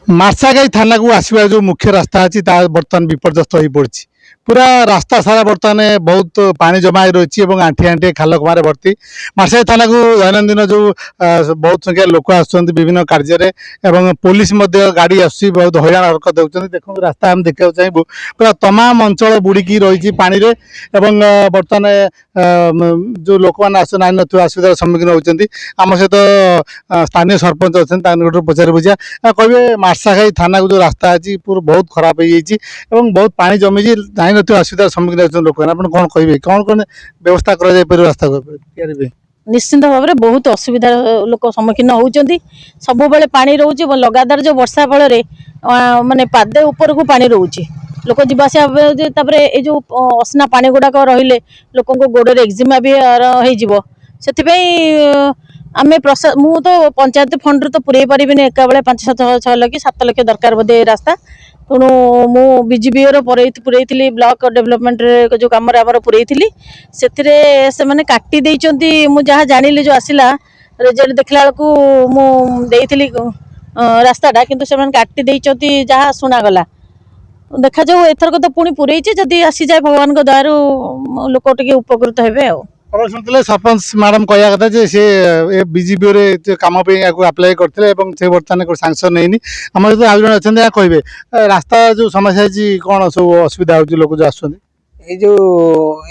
मार्साघाई थाना को आसवा जो मुख्य रास्ता अच्छी बर्तमान विपर्यस्त हो पड़ी पूरा रास्ता सारा बर्तमान बहुत पानी जमा रही आंठी आंठी खाल कमार भर्ती मार्साघाई थाना को दैनंदिन जो बहुत संख्या लोक आसविभिन्न कार्य पुलिस गाड़ी आस बहुत हैरान हरकत होती देखो रास्ता आम देखा चाहबू पूरा तमाम अंचल बुड़की रही पानी बर्तमान जो लोक मैंने आस ना असुविधार सम्मुखीन होती आम सहित स्थानीय सरपंच अच्छा पचार बुझा कहे मार्साघाई थाना को जो रास्ता अच्छी पूरा बहुत खराब हो बहुत पानी जमी जान असुविधार सम्मुखीन होती लोक मैंने कौन कहे कौन कौन व्यवस्था कर रास्ता या निश्चिंत भाव में बहुत असुविधा लोक सम्मुखीन होती सब बेले पानी रोचे लगातार जो वर्षा फल माने पादे ऊपर को पानी रोचे लोक जीवासा ये जो असना पानी गुड़ाक रही लोक गोड़े एक्जिमा भी हो आम मु तो पंचायत फंड तो पूरे पारि एका बेले 5-6 लाख 7 लाख दरकार बोधे रास्ता तेणु मु बीजीपीओ पुरई ब्लॉक डेवलपमेंट जो कम पुरई से मैंने काटी मुझे जहाँ जानी जो आसला रिजल्ट देखला मुझे रास्ताटा किंतु से काटी जहाँ शुणागला देखा जाऊ एथरक तो पुणी पुरई जदि आसी जाए भगवान दयारू लोक टे उपकृत हे शुणुले सरपंच मैडम कहया कथा सी बीजेपी कम आप्लाय करते बर्तमान सांसन नहीं आम सहित आज जन अच्छा कहे रास्ता जो समस्या कौन सब असुविधा हो लोक जो आस जो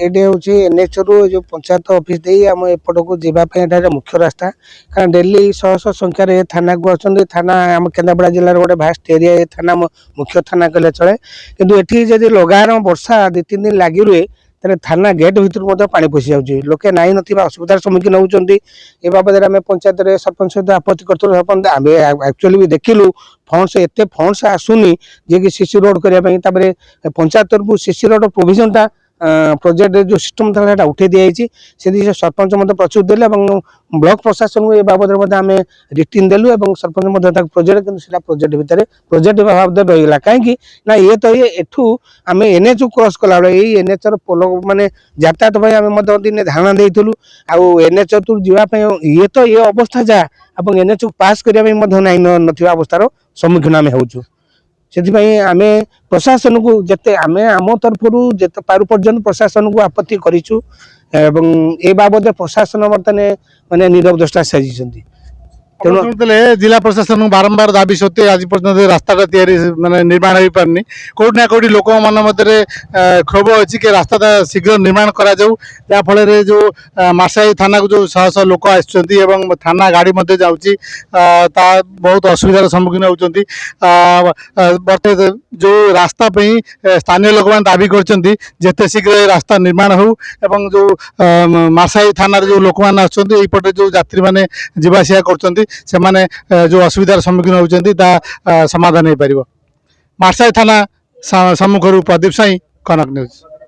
ये हूँ एनएच रु जो पंचायत ऑफिस दे आम एपट को जावाई मुख्य रास्ता कारण डेली शह शह संख्यार थाना को आसते थाना आम केन्द्रापड़ा जिलार गोटे भास्ट एरिया थाना मुख्य थाना कहले चले कितु ये लगार वर्षा 2-3 दिन लगी रुए थाना गेट भर पानी पशि जाऊँगी लोके नाई ना असुविधार सम्मुखीन होती ए बाबद आम पंचायत सरपंच सहित आपत्ति कर एक्चुअली भी देखिलु फंड्स एत फंड्स आसुनी जे कि सीसी रोड करने पंचायत तरफ सीसी रोड प्रोविजनटा प्रोजेक्ट जो सिस्टम था उठे दी से सरपंच प्रचुर देले ब्लॉक प्रशासन को ये बाबद आम रिटिन देलु सरपंच प्रोजेक्ट कि प्रोजेक्ट भितर प्रोजेक्ट भाव रहीगला कहीं ना ये तो ये एठू आम एनएच क्रॉस कला बेले एनएच पोल माने यातायात आम दिने धारणा देलु आउ एनएच टू जावाई ये तो ये अवस्था जहाँ एनएच पास करने नाई नवस्थार सम्मुखीन आम होचु से आम प्रशासन को जिते आम आम तरफ जिते पार पर्यटन प्रशासन को आपत्ति करूँ ए बाबद प्रशासन बर्तमान माने नीरव दृष्टा साजिଛନ୍ତି शुणुले जिला प्रशासन बारंबार दाबी सत्वे आज पर्यटन रास्ता माने निर्माण हो पारनी कौटना कौटी लोक मन मध्य क्षोभ अच्छी कि रास्ता शीघ्र निर्माण करा फल जो मार्साघाई थाना को जो शह शह लोक आसुच्च थाना गाड़ी जाऊँगी बहुत असुविधार सम्मुखीन होती जो रास्ता स्थानीय लोक मैंने दाबी करते शीघ्र रास्ता निर्माण हो जो मार्साघाई थाना जो लोक मैंने आसपटे जो यात्री मैंने जावासिया कर से माने जो असुविधार सम्मुखीन होती समाधान हो पार मार्साघाई थाना सम्मुखर प्रदीप साई कनक न्यूज।